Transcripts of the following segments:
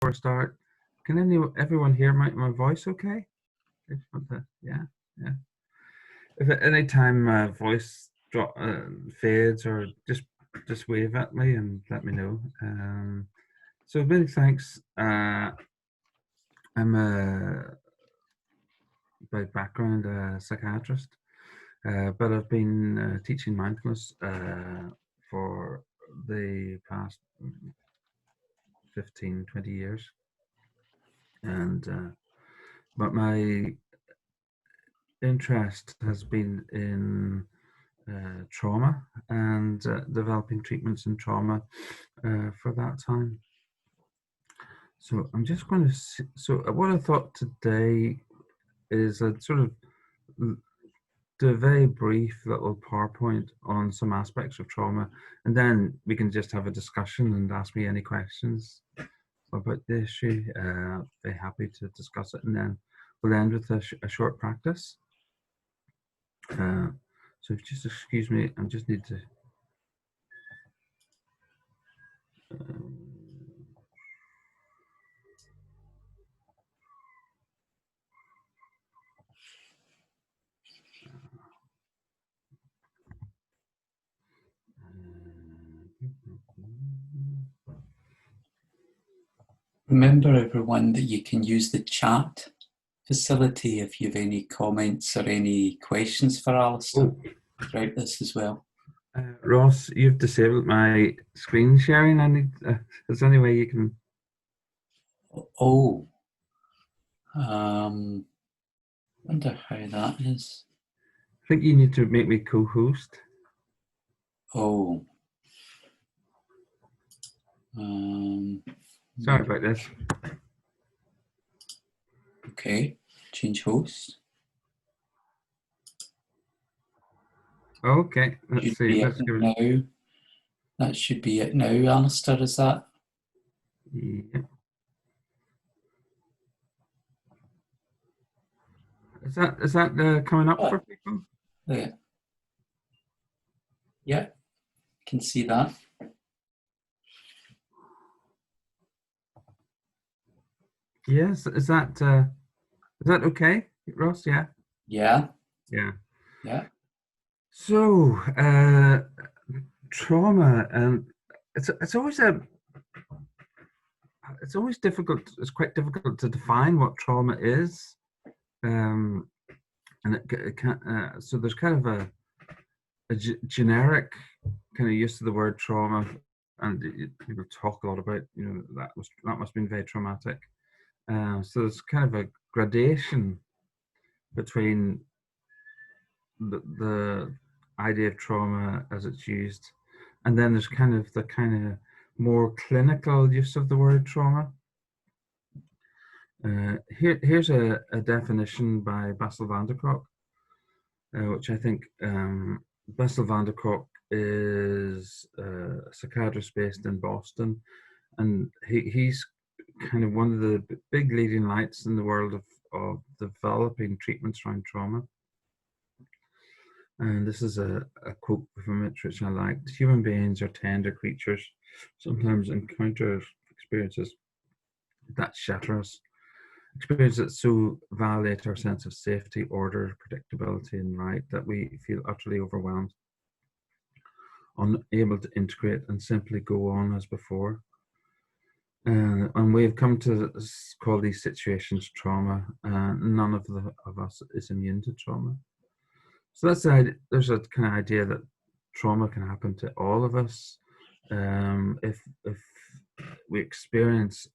Before I start, can everyone hear my voice okay? Yeah, yeah. If at any time my voice fades, or just wave at me and let me know. So many thanks. I'm by background a psychiatrist, but I've been teaching mindfulness for the past 15, 20 years. And but my interest has been in trauma and developing treatments in trauma for that time. So I'm just going to so what I thought today is I'd sort of do a very brief little PowerPoint on some aspects of trauma, and then we can just have a discussion and ask me any questions about the issue. Very happy to discuss it, and then we'll end with a short practice. So just excuse me, I just need to remember, everyone, that you can use the chat facility if you have any comments or any questions for Alistair throughout this as well. Ross, you've disabled my screen sharing. Is there any way you can? Oh, wonder how that is. I think you need to make me co-host. Oh. Sorry about this. Okay, change host. Okay, let's see. Let's give it now. That should be it now, Alistair, is that? Yeah. Is that coming up for people? Yeah. Yeah, can see that. Yes, is that okay, Ross? Yeah. Yeah. Yeah. Yeah. So trauma, and it's always difficult. It's quite difficult to define what trauma is, and it can't. So there's kind of a generic kind of use of the word trauma, and people talk a lot about that must have been very traumatic. So there's kind of a gradation between the idea of trauma as it's used, and then there's kind of the more clinical use of the word trauma. Here's a definition by Bessel van der Kolk, which I think Bessel van der Kolk is a psychiatrist based in Boston, and he's kind of one of the big leading lights in the world of developing treatments around trauma. And this is a quote from it which I liked. Human beings are tender creatures, sometimes encounter experiences that shatter us, experiences that so violate our sense of safety, order, predictability, and right that we feel utterly overwhelmed, unable to integrate and simply go on as before. And we've come to call these situations trauma. None of us is immune to trauma. So there's a kind of idea that trauma can happen to all of us if we experience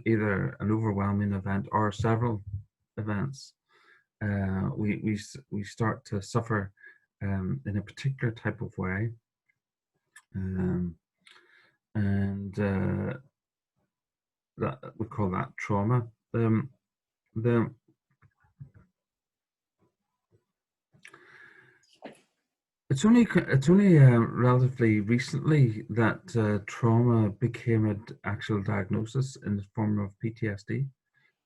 either an overwhelming event or several events. We start to suffer in a particular type of way, and that we call that trauma. It's only relatively recently that trauma became an actual diagnosis in the form of PTSD,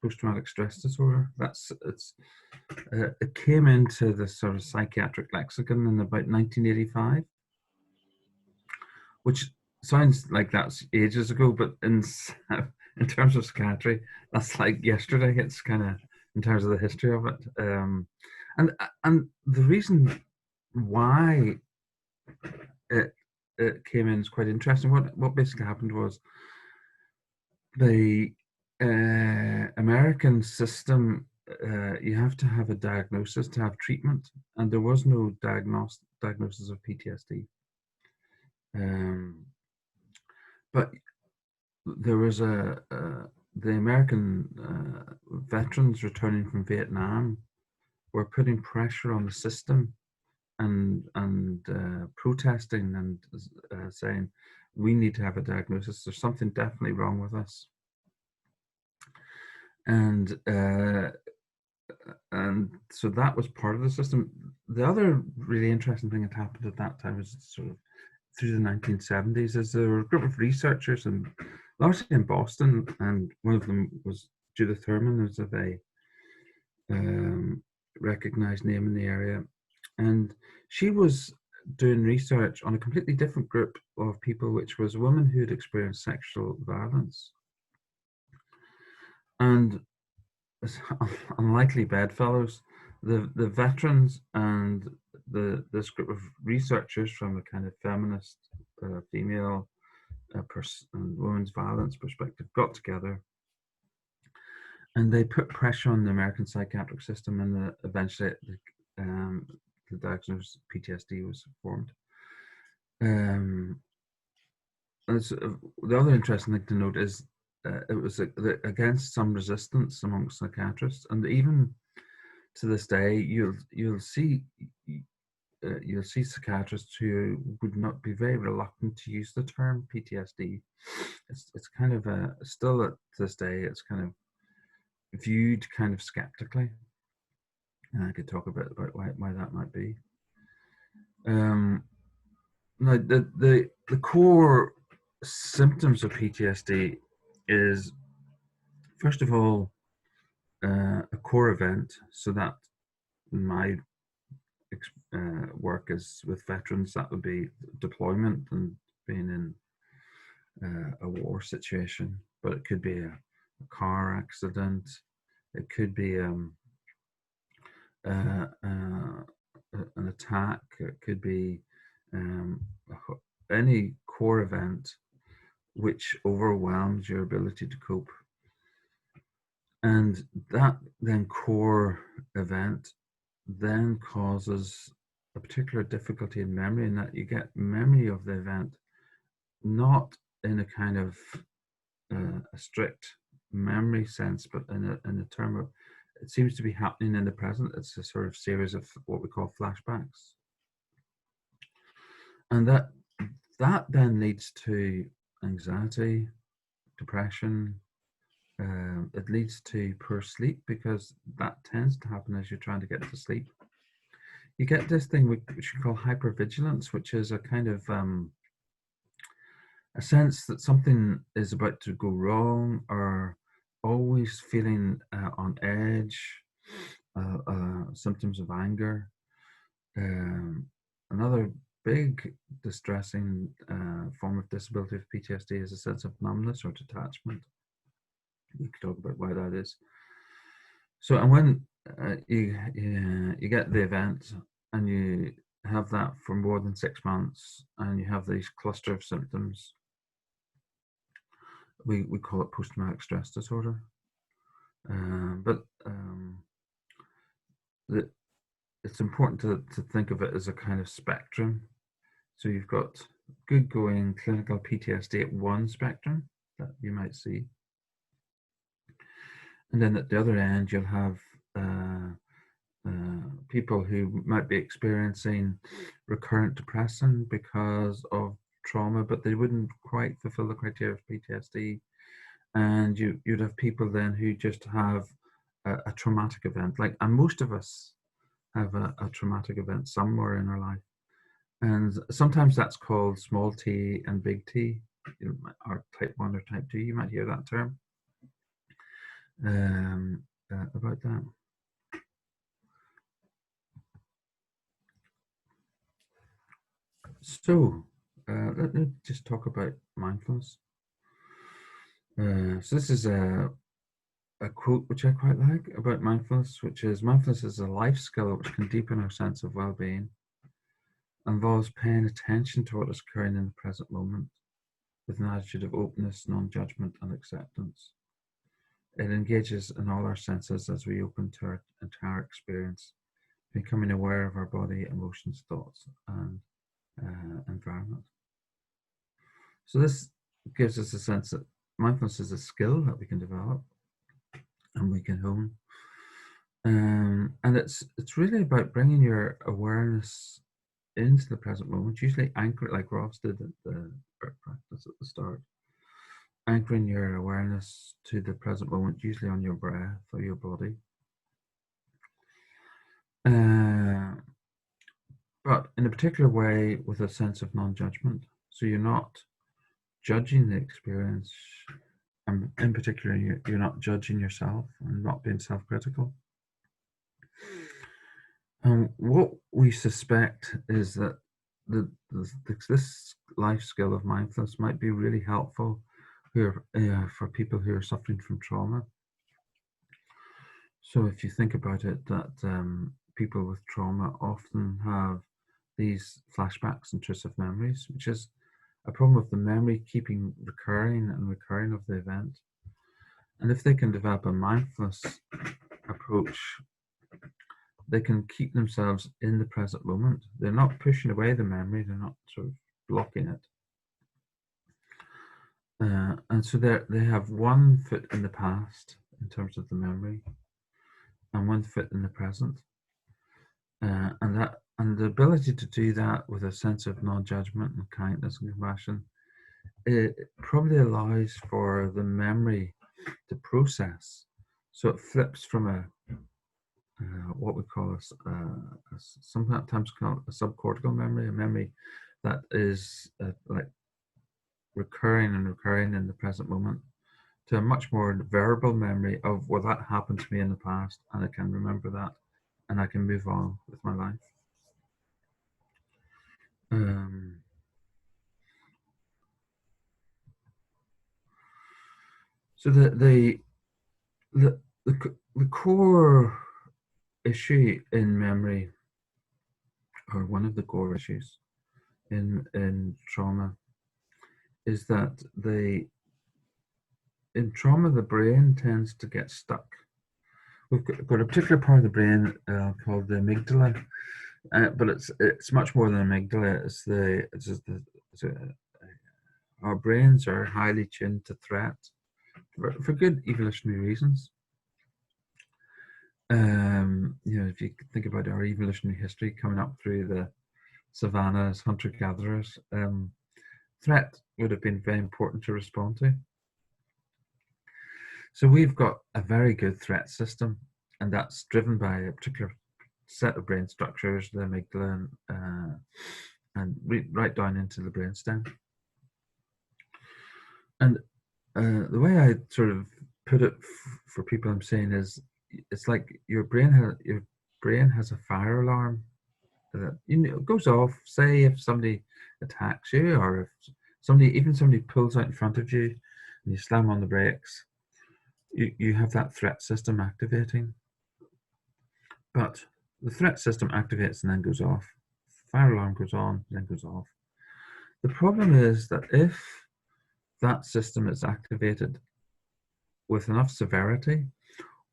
post-traumatic stress disorder. It came into the sort of psychiatric lexicon in about 1985, which sounds like that's ages ago, but in terms of psychiatry, that's like yesterday. It's kind of in terms of the history of it, and the reason why it it came in is quite interesting. What basically happened was the American system. You have to have a diagnosis to have treatment, and there was no diagnosis of PTSD. But there was the American veterans returning from Vietnam were putting pressure on the system and protesting and saying we need to have a diagnosis. There's something definitely wrong with us. And so that was part of the system. The other really interesting thing that happened at that time was sort of through the 1970s is there were a group of researchers, and largely in Boston, and one of them was Judith Thurman, who's a very recognized name in the area. And she was doing research on a completely different group of people, which was women who had experienced sexual violence. And unlikely bedfellows, the veterans and this group of researchers from a kind of feminist female and women's violence perspective got together, and they put pressure on the American psychiatric system, and eventually the diagnosis of PTSD was formed. And the other interesting thing to note is it was against some resistance amongst psychiatrists, and even to this day, you'll see psychiatrists who would not be very reluctant to use the term PTSD. It's kind of still at this day, it's kind of viewed kind of skeptically, and I could talk a bit about why that might be. Now, the core symptoms of PTSD is, first of all, a core event. So that my work is with veterans. That would be deployment and being in a war situation, but it could be a car accident. It could be an attack. It could be any core event which overwhelms your ability to cope. And that then core event then causes a particular difficulty in memory, in that you get memory of the event not in a kind of a strict memory sense, but in a term of, it seems to be happening in the present. It's a sort of series of what we call flashbacks, and that then leads to anxiety, depression. It leads to poor sleep, because that tends to happen as you're trying to get to sleep. You get this thing which we call hypervigilance, which is a kind of a sense that something is about to go wrong, or always feeling on edge, symptoms of anger. Another big distressing form of disability of PTSD is a sense of numbness or detachment. We could talk about why that is. So, and when you get the event and you have that for more than 6 months, and you have these cluster of symptoms, we call it post-traumatic stress disorder. It's important to think of it as a kind of spectrum. So you've got good going clinical PTSD at one spectrum that you might see. And then at the other end, you'll have people who might be experiencing recurrent depression because of trauma, but they wouldn't quite fulfill the criteria of PTSD. And you'd have people then who just have a traumatic event. And most of us have a traumatic event somewhere in our life. And sometimes that's called small t and big T, or type 1 or type 2. You might hear that term about that. So let me just talk about mindfulness. So this is a quote which I quite like about mindfulness, which is, mindfulness is a life skill which can deepen our sense of well-being, involves paying attention to what is occurring in the present moment with an attitude of openness, non-judgment and acceptance. It engages in all our senses as we open to our entire experience, becoming aware of our body, emotions, thoughts and environment. So this gives us a sense that mindfulness is a skill that we can develop and we can hone. And it's really about bringing your awareness into the present moment, usually anchor it like Ross did at the practice at the start. Anchoring your awareness to the present moment, usually on your breath or your body. But in a particular way with a sense of non-judgment. So you're not judging the experience, and in particular, you're not judging yourself and not being self-critical. And what we suspect is that this life skill of mindfulness might be really helpful for people who are suffering from trauma. So if you think about it, that people with trauma often have these flashbacks, intrusive memories, which is a problem of the memory keeping recurring and recurring of the event. And if they can develop a mindfulness approach, they can keep themselves in the present moment. They're not pushing away the memory, they're not sort of blocking it. And so they have one foot in the past in terms of the memory and one foot in the present. And the ability to do that with a sense of non-judgment and kindness and compassion, it probably allows for the memory to process. So it flips from a what we call sometimes called a subcortical memory, a memory that is like recurring and recurring in the present moment, to a much more verbal memory of, well, that happened to me in the past and I can remember that and I can move on with my life. So the core issue in memory, or one of the core issues in trauma, is that in trauma the brain tends to get stuck. We've got a particular part of the brain called the amygdala, but it's much more than amygdala. Our brains are highly tuned to threat for good evolutionary reasons. If you think about our evolutionary history coming up through the savannas, hunter-gatherers, threat would have been very important to respond to. So we've got a very good threat system, and that's driven by a particular set of brain structures, the amygdala, and right down into the brainstem. And the way I sort of put it for people I'm saying is, it's like your brain has a fire alarm that goes off. Say if somebody attacks you, or if somebody pulls out in front of you, and you slam on the brakes, you have that threat system activating. But the threat system activates and then goes off. Fire alarm goes on, then goes off. The problem is that if that system is activated with enough severity,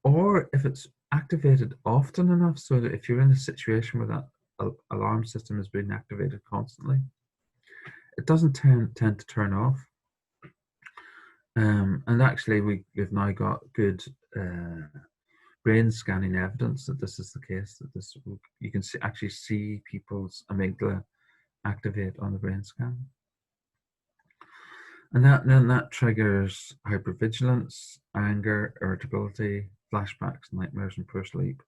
or if it's activated often enough so that if you're in a situation where that alarm system is being activated constantly, it doesn't tend to turn off. And actually, we've now got good brain scanning evidence that this is the case. That you can actually see people's amygdala activate on the brain scan, and that triggers hypervigilance, anger, irritability, flashbacks, nightmares, and poor sleep.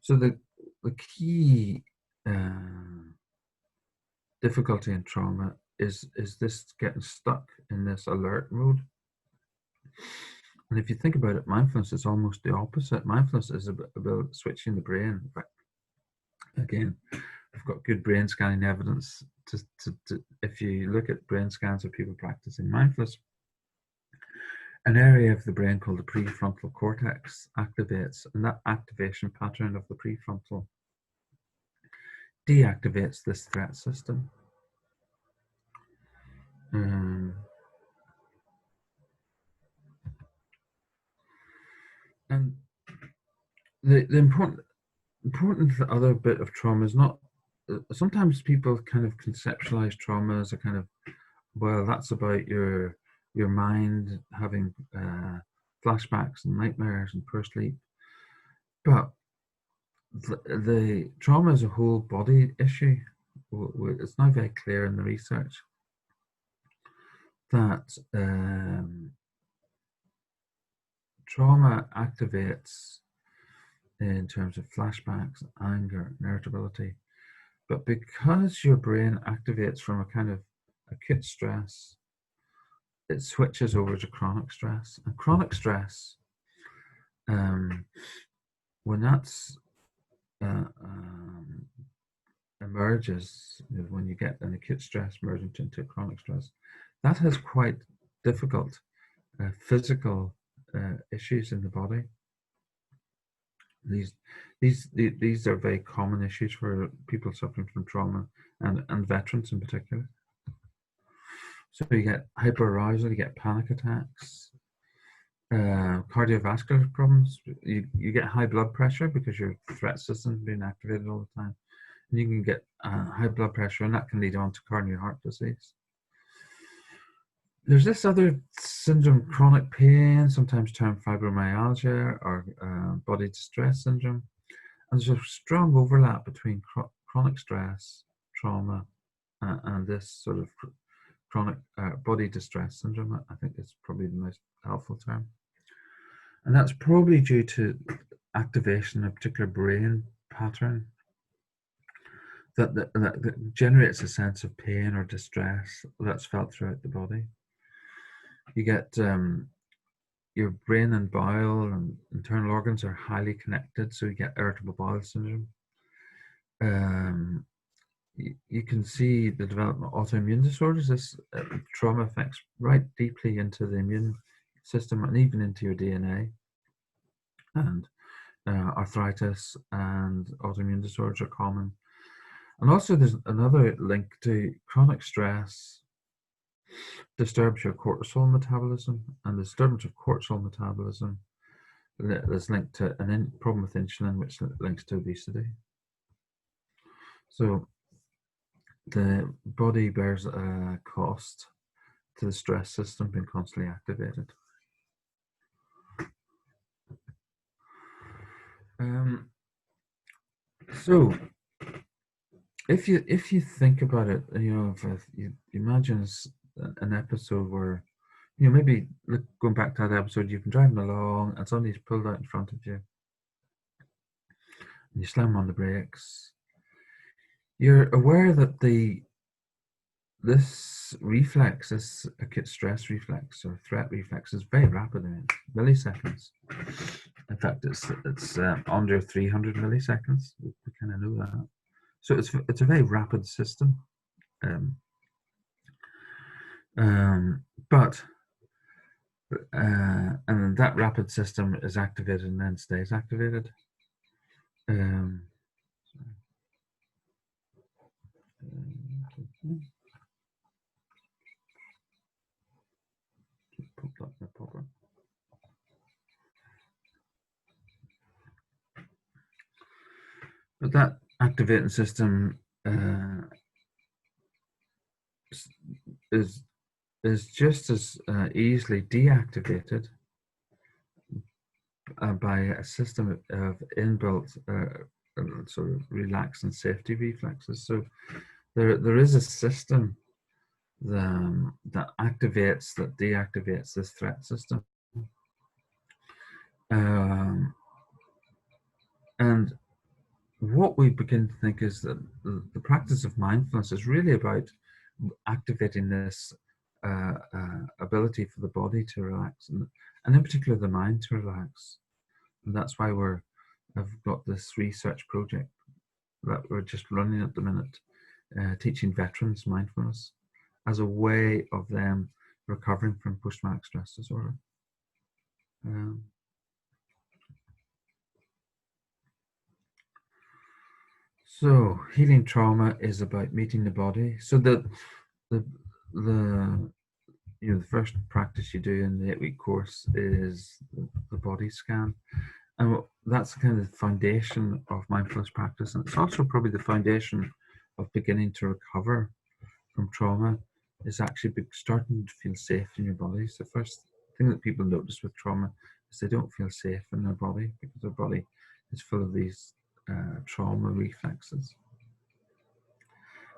So the key difficulty in trauma is this getting stuck in this alert mode. And if you think about it, mindfulness is almost the opposite. Mindfulness is about switching the brain. Again, I've got good brain scanning evidence if you look at brain scans of people practicing mindfulness, an area of the brain called the prefrontal cortex activates, and that activation pattern of the prefrontal deactivates this threat system. And the important other bit of trauma is not, sometimes people kind of conceptualize trauma as a kind of, well, that's about your mind having flashbacks and nightmares and poor sleep. But the trauma is a whole body issue. It's now very clear in the research that trauma activates in terms of flashbacks, anger, and irritability. But because your brain activates from a kind of acute stress, it switches over to chronic stress. And chronic stress, when that's emerges, when you get an acute stress merging into chronic stress, that has quite difficult physical issues in the body. These are very common issues for people suffering from trauma and veterans in particular. So you get hyperarousal, you get panic attacks, cardiovascular problems. You get high blood pressure because your threat system is being activated all the time. And you can get high blood pressure, and that can lead on to coronary heart disease. There's this other syndrome, chronic pain, sometimes termed fibromyalgia or body distress syndrome. And there's a strong overlap between chronic stress, trauma, and this sort of chronic body distress syndrome. I think it's probably the most helpful term. And that's probably due to activation of a particular brain pattern that generates a sense of pain or distress that's felt throughout the body. You get your brain and bowel and internal organs are highly connected, so you get irritable bowel syndrome. You can see the development of autoimmune disorders. This trauma affects right deeply into the immune system and even into your DNA. And arthritis and autoimmune disorders are common. And also there's another link to chronic stress disturbs your cortisol metabolism, and the disturbance of cortisol metabolism is linked to a problem with insulin, which links to obesity. So the body bears a cost to the stress system being constantly activated. So if you think about it, if you imagine an episode where, maybe going back to that episode, you've been driving along and somebody's pulled out in front of you, and you slam on the brakes. You're aware that this reflex, this acute stress reflex or threat reflex, is very rapid in milliseconds. In fact, it's under 300 milliseconds. We kind of know that. So it's a very rapid system. But and that rapid system is activated and then stays activated. But that activating system is just as easily deactivated by a system of inbuilt sort of relax and safety reflexes. So there is a system that activates, that deactivates this threat system. And what we begin to think is that the practice of mindfulness is really about activating this ability for the body to relax, and in particular the mind to relax. And that's why I've got this research project that we're just running at the minute, teaching veterans mindfulness as a way of them recovering from post-traumatic stress disorder. So healing trauma is about meeting the body. So the the first practice you do in the 8-week course is the body scan, and that's kind of the foundation of mindfulness practice, and it's also probably the foundation of beginning to recover from trauma. Is actually starting to feel safe in your body. So the first thing that people notice with trauma is they don't feel safe in their body because their body is full of these trauma reflexes.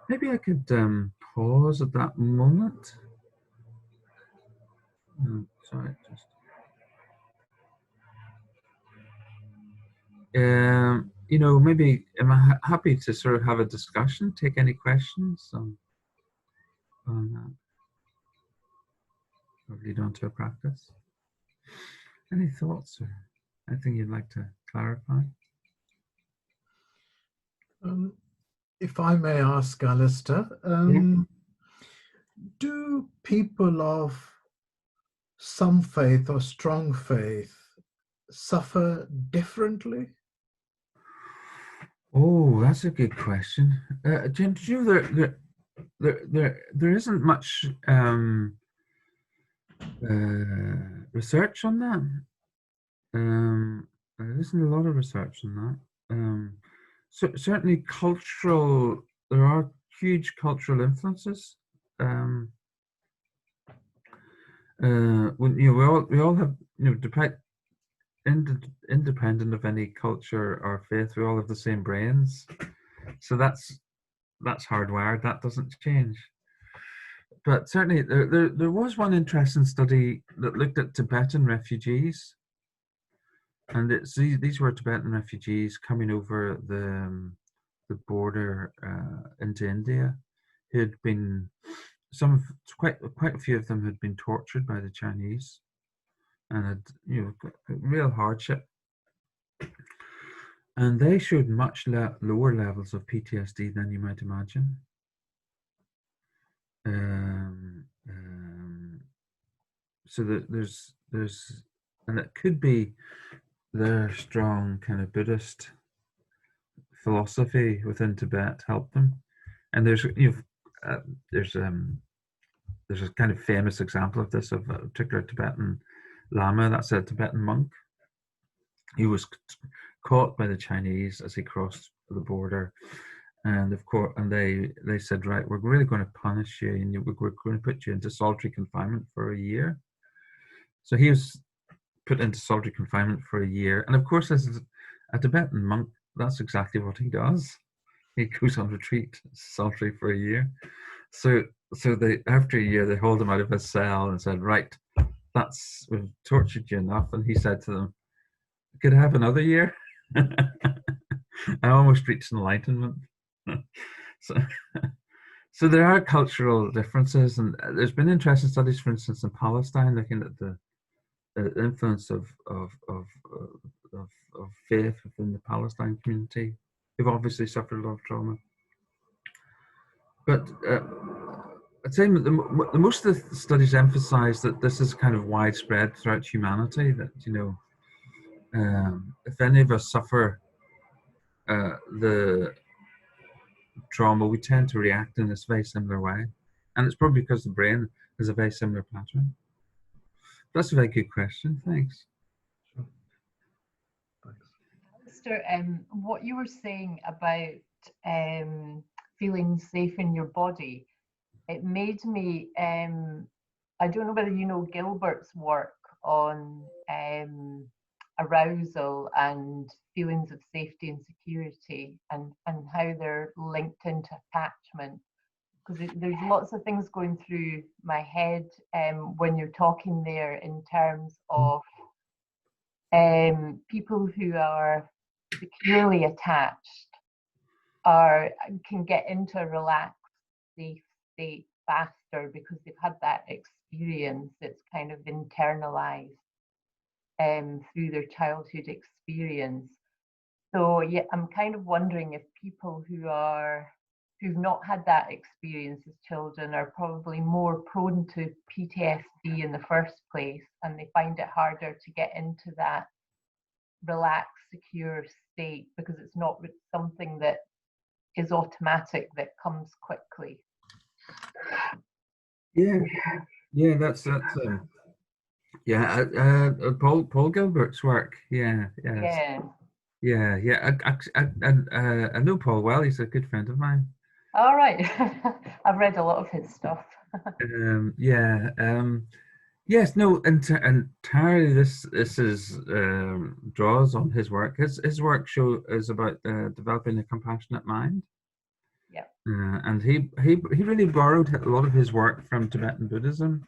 Maybe I could pause at that moment. Sorry, just. You know, maybe am I happy to sort of have a discussion, take any questions on that, or lead on to a practice. Any thoughts or anything you'd like to clarify? If I may ask, Alistair, do people of some faith or strong faith suffer differently? Oh, that's a good question. Jim, did you there isn't much research on that. There isn't a lot of research on that. So certainly there are huge cultural influences. When we all have, independent of any culture or faith, we all have the same brains. So that's hardwired. That doesn't change. But certainly there was one interesting study that looked at Tibetan refugees, and these were Tibetan refugees coming over the border into India, who had been quite a few of them had been tortured by the Chinese, and had got real hardship, and they showed much lower levels of PTSD than you might imagine. So there's and it could be their strong kind of Buddhist philosophy within Tibet helped them. And there's a kind of famous example of this, of a particular Tibetan Lama, that's a Tibetan monk. He was caught by the Chinese as he crossed the border, and of course, and they said, right, we're really going to punish you, and we're going to put you into solitary confinement for a year. So he was put into solitary confinement for a year, and of course, as a Tibetan monk, that's exactly what he does. He goes on retreat, solitary for a year. So they, after a year, they hauled him out of his cell and said, right, we've tortured you enough. And he said to them, could I have another year? I almost reached enlightenment. So there are cultural differences, and there's been interesting studies, for instance, in Palestine, looking at the influence of faith within the Palestine community, who've obviously suffered a lot of trauma. But I'd say most of the studies emphasize that this is kind of widespread throughout humanity, that, if any of us suffer the trauma, we tend to react in this very similar way. And it's probably because the brain has a very similar pattern. That's a very good question. Thanks. Sure. Thanks. Alistair, what you were saying about feeling safe in your body, it made me, I don't know whether you know Gilbert's work on arousal and feelings of safety and security, and how they're linked into attachment. Because there's lots of things going through my head when you're talking there, in terms of people who are securely attached can get into a relaxed, safe state faster because they've had that experience that's kind of internalized through their childhood experience. So yeah, I'm kind of wondering if people who've not had that experience as children are probably more prone to PTSD in the first place, and they find it harder to get into that relaxed, secure state because it's not something that is automatic, that comes quickly. Yeah, that's yeah, Paul Gilbert's work. Yeah, yes. Yeah. I know Paul well. He's a good friend of mine. All right. I've read a lot of his stuff. Yeah. Yes. No. Entirely. This is draws on his work. His work is about developing a compassionate mind. Yeah. And he really borrowed a lot of his work from Tibetan Buddhism.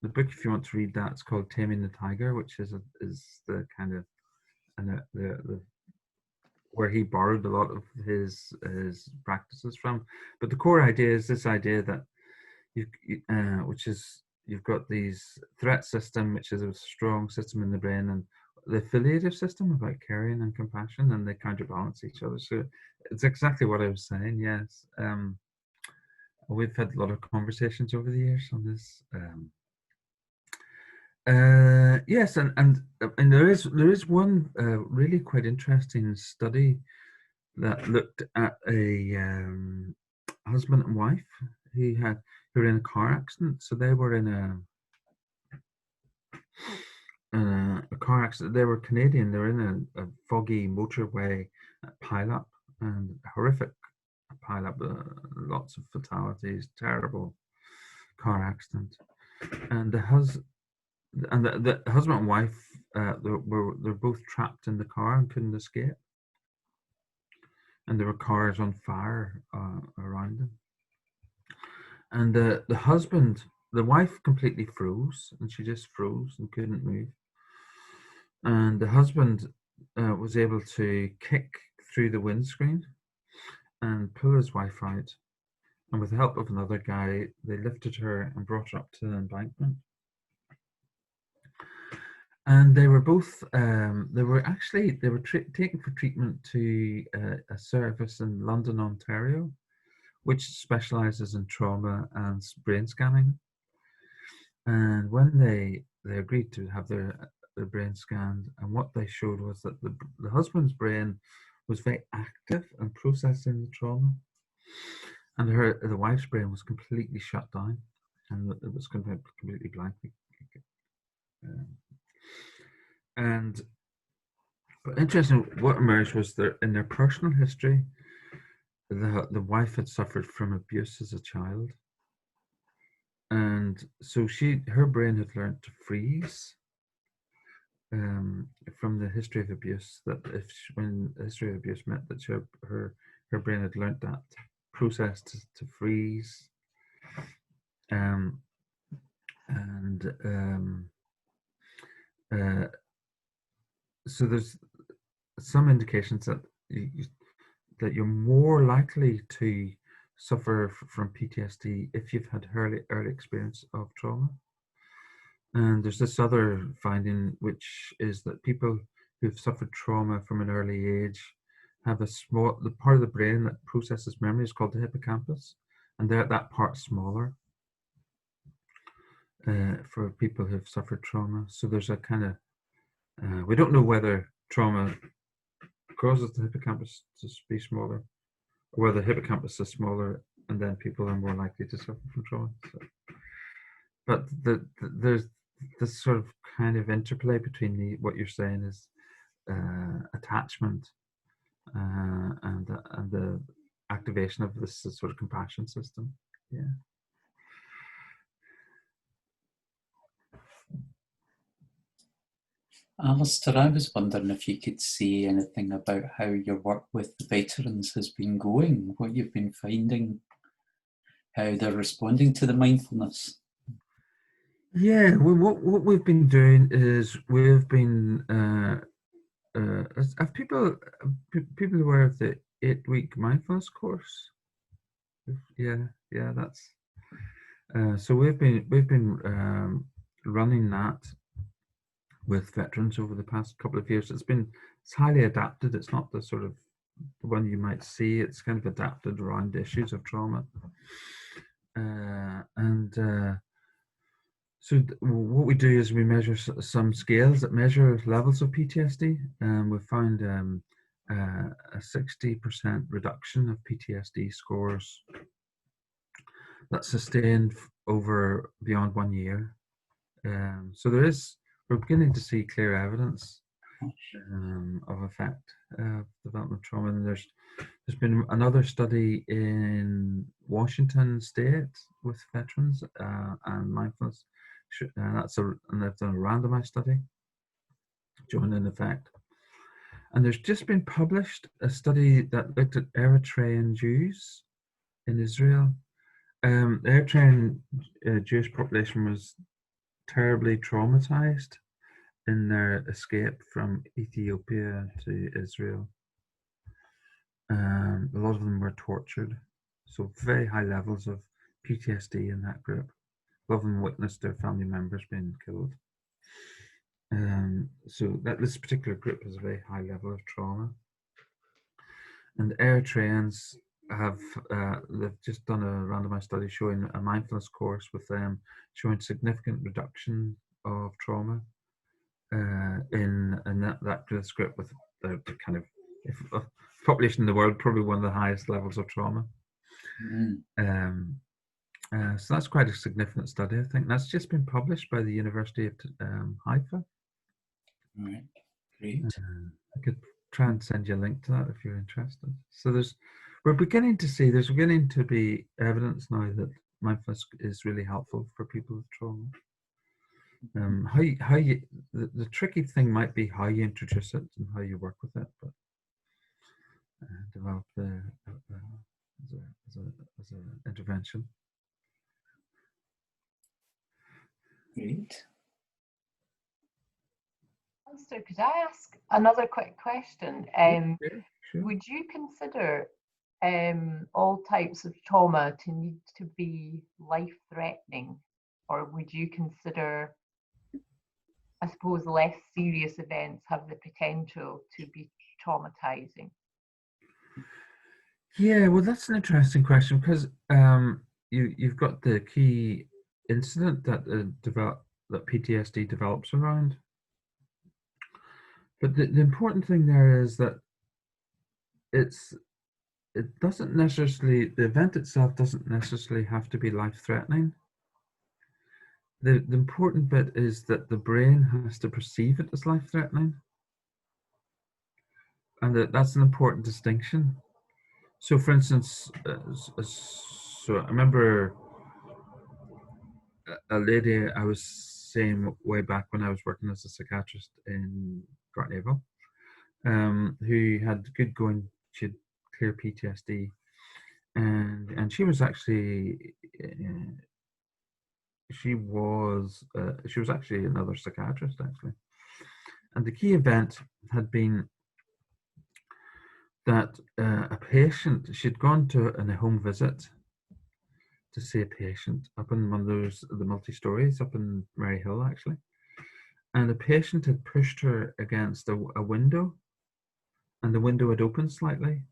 The book, if you want to read that, it's called Taming the Tiger, which is the kind of the where he borrowed a lot of his practices from. But the core idea is this idea that you've got these threat system, which is a strong system in the brain, and the affiliative system about caring and compassion, and they counterbalance each other. So it's exactly what I was saying. Yes. We've had a lot of conversations over the years on this. Yes, and there is one really quite interesting study that looked at a husband and wife who were in a car accident. So they were in a car accident. They were Canadian. They were in a foggy motorway pileup, and horrific pileup. Lots of fatalities. Terrible car accident. And the husband and wife they're both trapped in the car and couldn't escape. And there were cars on fire around them. And the wife completely froze, and she just froze and couldn't move. And the husband was able to kick through the windscreen and pull his wife out. And with the help of another guy, they lifted her and brought her up to the embankment. And they were both taken for treatment to a service in London, Ontario, which specializes in trauma and brain scanning. And when they agreed to have their brain scanned, and what they showed was that the husband's brain was very active and processing the trauma, and the wife's brain was completely shut down, and it was completely blank. But interesting, what emerged was that in their personal history, the wife had suffered from abuse as a child, and so her brain had learned to freeze from the history of abuse. That when the history of abuse meant that her brain had learned that process to freeze, so there's some indications that you're more likely to suffer from PTSD if you've had early experience of trauma. And there's this other finding, which is that people who've suffered trauma from an early age have the part of the brain that processes memory is called the hippocampus, and that part's smaller for people who've suffered trauma. So there's a kind of we don't know whether trauma causes the hippocampus to be smaller, or whether the hippocampus is smaller and then people are more likely to suffer from trauma. So, but there's this sort of kind of interplay between what you're saying is attachment and the activation of this sort of compassion system. Yeah. Alistair, I was wondering if you could say anything about how your work with the veterans has been going, what you've been finding, how they're responding to the mindfulness. Yeah, well, what we've been doing is we've been have people aware of the 8-week mindfulness course? Yeah, that's so we've been running that with veterans over the past couple of years. It's highly adapted. It's not the sort of the one you might see. It's kind of adapted around issues of trauma. So what we do is we measure some scales that measure levels of PTSD, and we found a 60% reduction of PTSD scores that's sustained over beyond 1 year. So we're beginning to see clear evidence of effect of development trauma. And there's been another study in Washington State with veterans and mindfulness. And they've done a randomized study showing an effect. And there's just been published a study that looked at Eritrean Jews in Israel. The Eritrean Jewish population was terribly traumatized in their escape from Ethiopia to Israel. A lot of them were tortured, so very high levels of PTSD in that group. A lot of them witnessed their family members being killed. So this particular group has a very high level of trauma. And Eritreans they've just done a randomized study showing a mindfulness course with them, showing significant reduction of trauma in this group with the kind of population in the world, probably one of the highest levels of trauma. So that's quite a significant study, I think. That's just been published by the University of Haifa. Right, great. I could try and send you a link to that if you're interested. So there's beginning to be evidence now that mindfulness is really helpful for people with trauma. The tricky thing might be how you introduce it and how you work with it, but develop as an intervention. Great. Alistair, could I ask another quick question? Sure. Would you consider all types of trauma to need to be life-threatening, or would you consider, I suppose, less serious events have the potential to be traumatizing? Yeah, well, that's an interesting question, because you've got the key incident that that PTSD develops around. But the important thing there is that the event itself doesn't necessarily have to be life-threatening. The important bit is that the brain has to perceive it as life-threatening, and that's an important distinction. So, for instance, so I remember a lady I was seeing way back when I was working as a psychiatrist in Gartnavel, who had good going. She had clear PTSD, and she was actually she was actually another psychiatrist actually, and the key event had been that a patient, she'd gone to a home visit to see a patient up in one of the multi-stories up in Mary Hill actually, and the patient had pushed her against a window, and the window had opened slightly.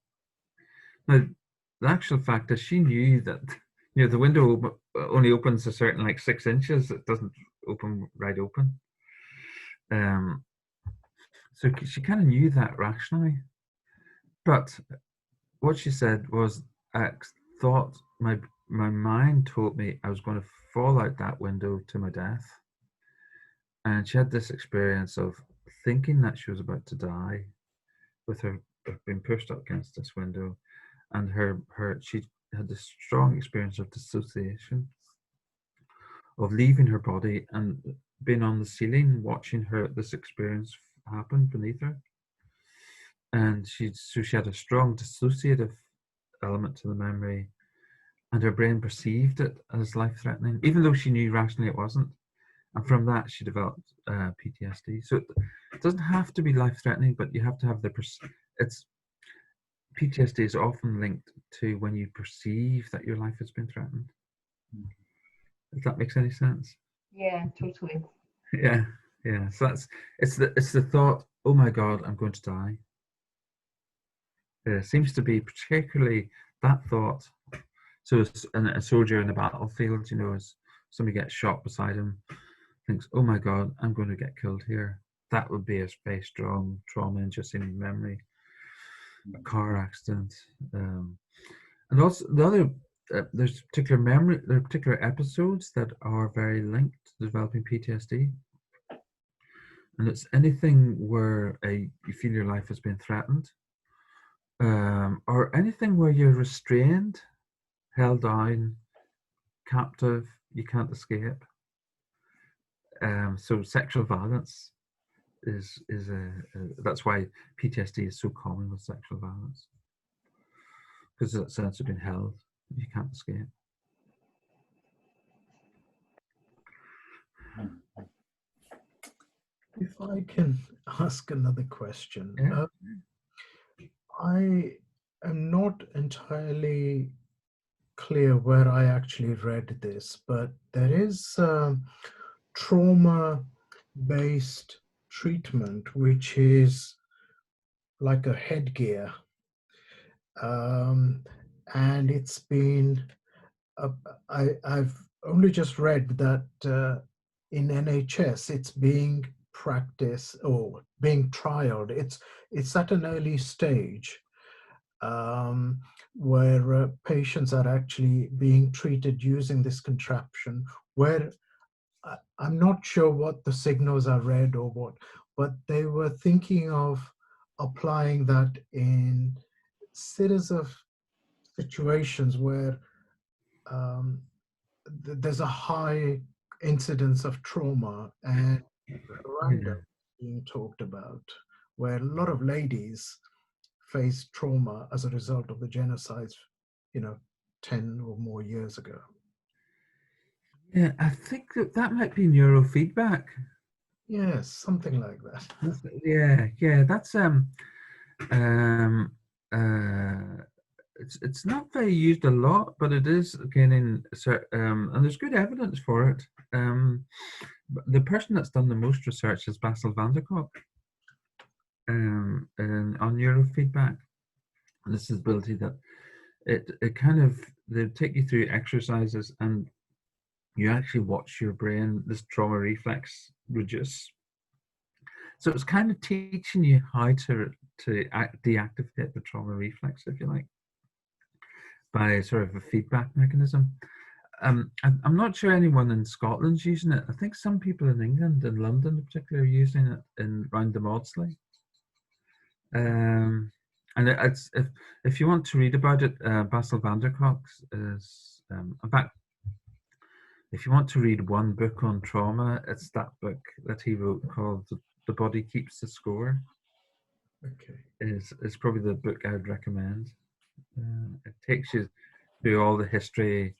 Now, the actual fact is she knew that the window only opens a certain 6 inches. It doesn't open right open. So she kind of knew that rationally. But what she said was, I thought my mind told me I was going to fall out that window to my death. And she had this experience of thinking that she was about to die with her being pushed up against this window. And she had this strong experience of dissociation, of leaving her body and being on the ceiling, watching this experience happen beneath her. And she had a strong dissociative element to the memory, and her brain perceived it as life-threatening, even though she knew rationally it wasn't. And from that, she developed PTSD. So it doesn't have to be life-threatening, but you have to have PTSD is often linked to when you perceive that your life has been threatened. If that makes any sense. Yeah, totally. Yeah. Yeah, so it's the thought, oh my God, I'm going to die. It seems to be particularly that thought. So a soldier in the battlefield, as somebody gets shot beside him, thinks, oh my God, I'm going to get killed here. That would be a very strong trauma-inducing memory. A car accident. And also the other, there are particular episodes that are very linked to developing PTSD. And it's anything where you feel your life has been threatened, or anything where you're restrained, held down, captive, you can't escape. So sexual violence is that's why PTSD is so common with sexual violence, because that sense of being held, you can't escape. If I can ask another question, Yeah. I am not entirely clear where I actually read this, but there is trauma-based treatment, which is like a headgear, and it's been. I've only just read that in NHS it's being practiced or being trialed. It's at an early stage, where patients are actually being treated using this contraption, where I'm not sure what the signals are read or what, but they were thinking of applying that in series of situations where there's a high incidence of trauma, and Rwanda being talked about, where a lot of ladies faced trauma as a result of the genocides, 10 or more years ago. Yeah, I think that might be neurofeedback. Yes, something like that. Yeah, that's it's not very used a lot, but it is gaining and there's good evidence for it. The person that's done the most research is Basil van der Kolk, on neurofeedback. And this is the ability that it kind of, they take you through exercises and you actually watch your brain, this trauma reflex reduce. So it's kind of teaching you how to deactivate the trauma reflex, if you like, by sort of a feedback mechanism. I'm not sure anyone in Scotland's using it. I think some people in England, in London in particular, are using it around the Maudsley. And it's if you want to read about it, Basil van der Kolk is, in fact, if you want to read one book on trauma, it's that book that he wrote called The Body Keeps the Score. Okay. Is probably the book I'd recommend. It takes you through all the history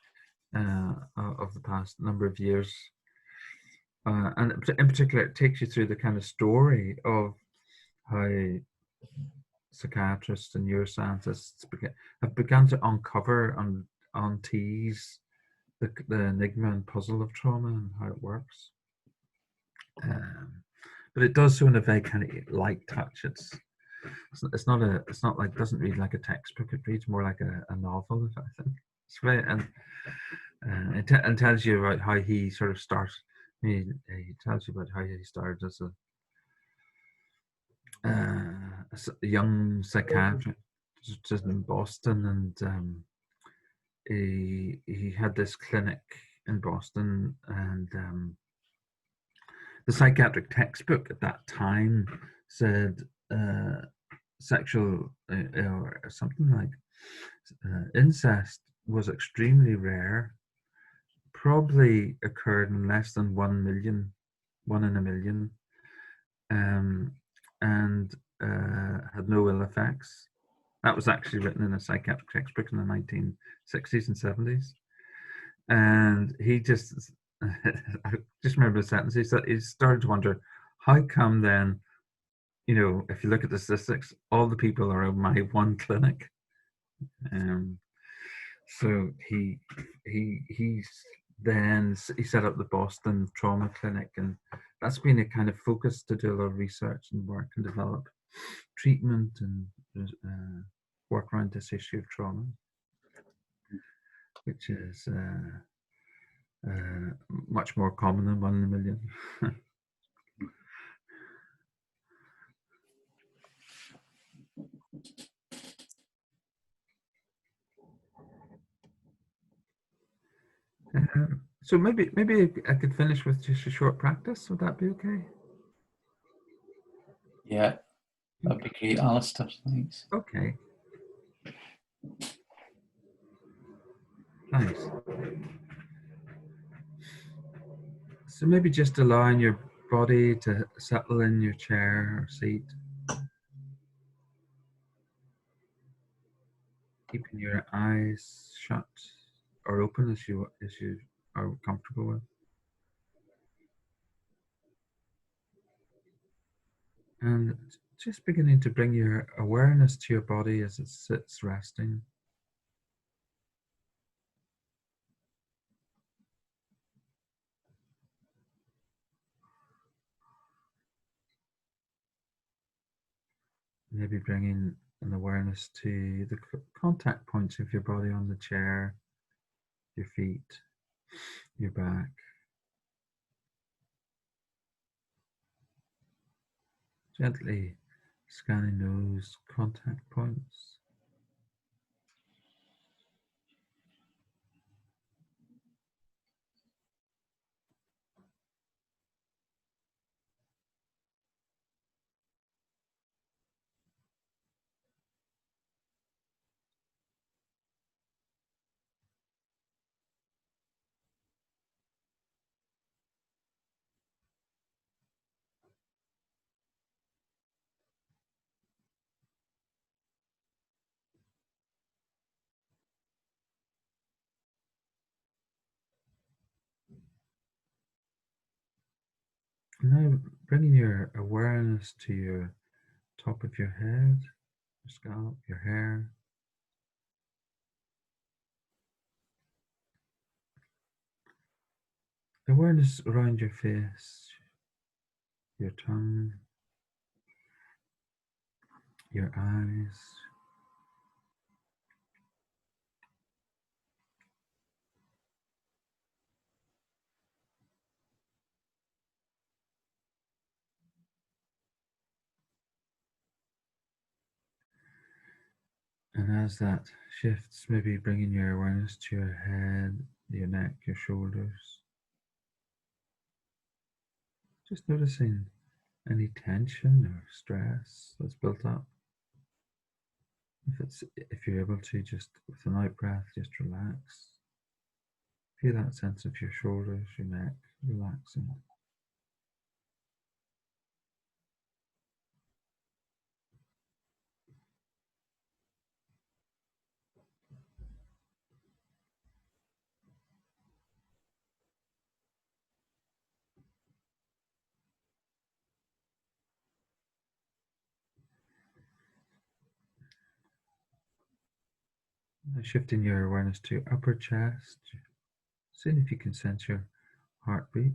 of the past number of years, and in particular, it takes you through the kind of story of how psychiatrists and neuroscientists have begun to uncover and untease the enigma and puzzle of trauma and how it works. But it does so in a very kind of light touch. It's not like, doesn't read like a textbook. It reads more like a novel, I think. It's very, and it tells you about how he sort of starts. He tells you about how he started as a young psychiatrist just in Boston, and he had this clinic in Boston, and the psychiatric textbook at that time said sexual or something like incest was extremely rare, probably occurred in less than 1 in a million, and had no ill effects. That was actually written in a psychiatric textbook in the 1960s and 70s. And he just, I just remember the sentence, he started to wonder, how come then, if you look at the statistics, all the people are in my one clinic. So he set up the Boston Trauma Clinic, and that's been a kind of focus to do a lot of research and work and develop treatment and work around this issue of trauma, which is much more common than 1 in a million. So maybe I could finish with just a short practice. Would that be okay? Yeah, that'd be great, Alistair. Thanks. Okay. Thanks. So maybe just allowing your body to settle in your chair or seat. Keeping your eyes shut or open as you are comfortable with. And just beginning to bring your awareness to your body as it sits resting. Maybe bringing an awareness to the contact points of your body on the chair, your feet, your back. Gently scanning those contact points. Now bringing your awareness to your top of your head, your scalp, your hair. Awareness around your face, your tongue, your eyes. And as that shifts, maybe bringing your awareness to your head, your neck, your shoulders. Just noticing any tension or stress that's built up. If you're able to, just with an out breath, just relax. Feel that sense of your shoulders, your neck relaxing. Now shifting your awareness to your upper chest, seeing if you can sense your heartbeat.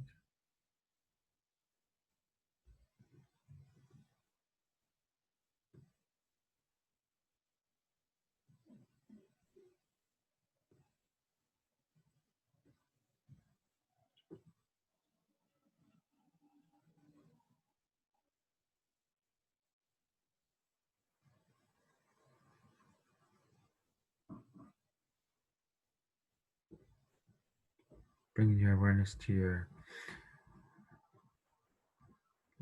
Bringing your awareness to your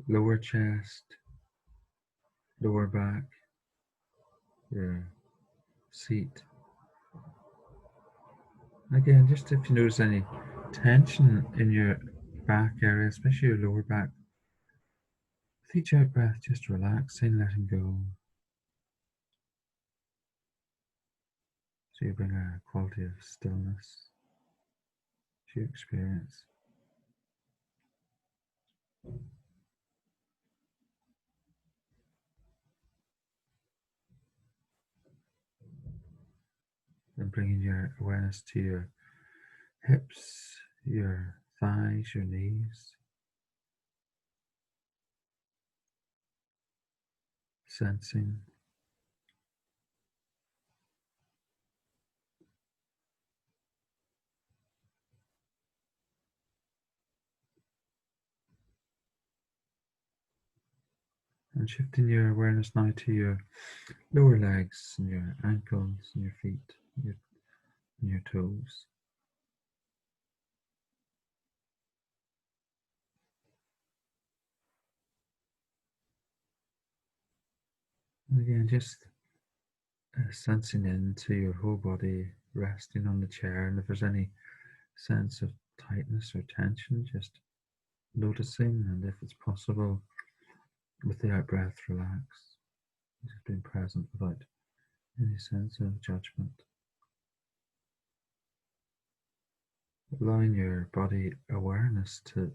lower chest, lower back, your seat. Again, just if you notice any tension in your back area, especially your lower back, with each out breath, just relaxing, letting go. So you bring a quality of stillness to your experience. Then bringing your awareness to your hips, your thighs, your knees. sensing. And shifting your awareness now to your lower legs and your ankles and your feet and your toes. And again, just sensing into your whole body, resting on the chair, and if there's any sense of tightness or tension, just noticing, and if it's possible, with the out breath, relax. Just being present without any sense of judgment. Allowing your body awareness to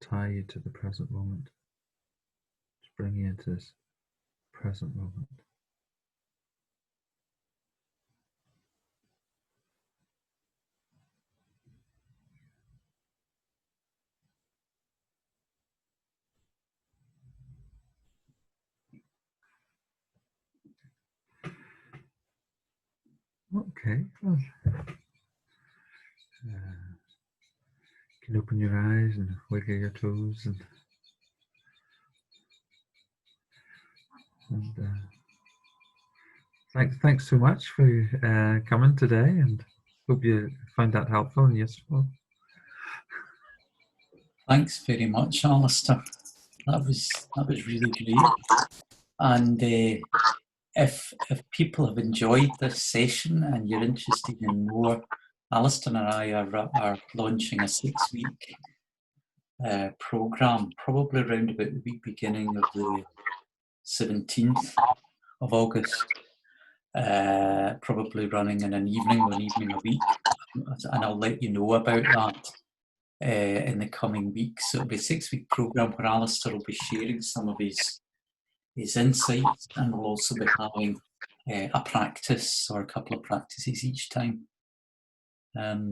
tie you to the present moment. Just bring you into this present moment. Okay. Well, you can open your eyes and wiggle your toes and thanks so much for coming today, and hope you found that helpful and useful. Thanks very much, Alistair. That was really great. And if people have enjoyed this session and you're interested in more, Alistair and I are launching a 6-week program, probably around about the week beginning of the 17th of August, probably running in one evening a week, and I'll let you know about that in the coming weeks. So it'll be a 6-week program where Alistair will be sharing some of his insights, and we'll also be having a practice or a couple of practices each time.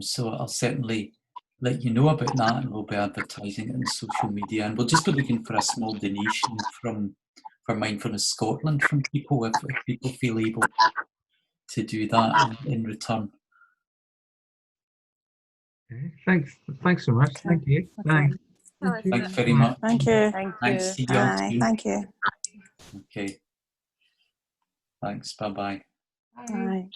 So I'll certainly let you know about that, and we'll be advertising it on social media, and we'll just be looking for a small donation for Mindfulness Scotland from people if people feel able to do that in return. Okay. Thanks so much. Okay. Thank you. Okay. Thanks. Thanks very much. Thank you. Thank you. Thanks. See you all Bye. soon. Thank you. Okay. Thanks. Bye-bye. Bye. Bye.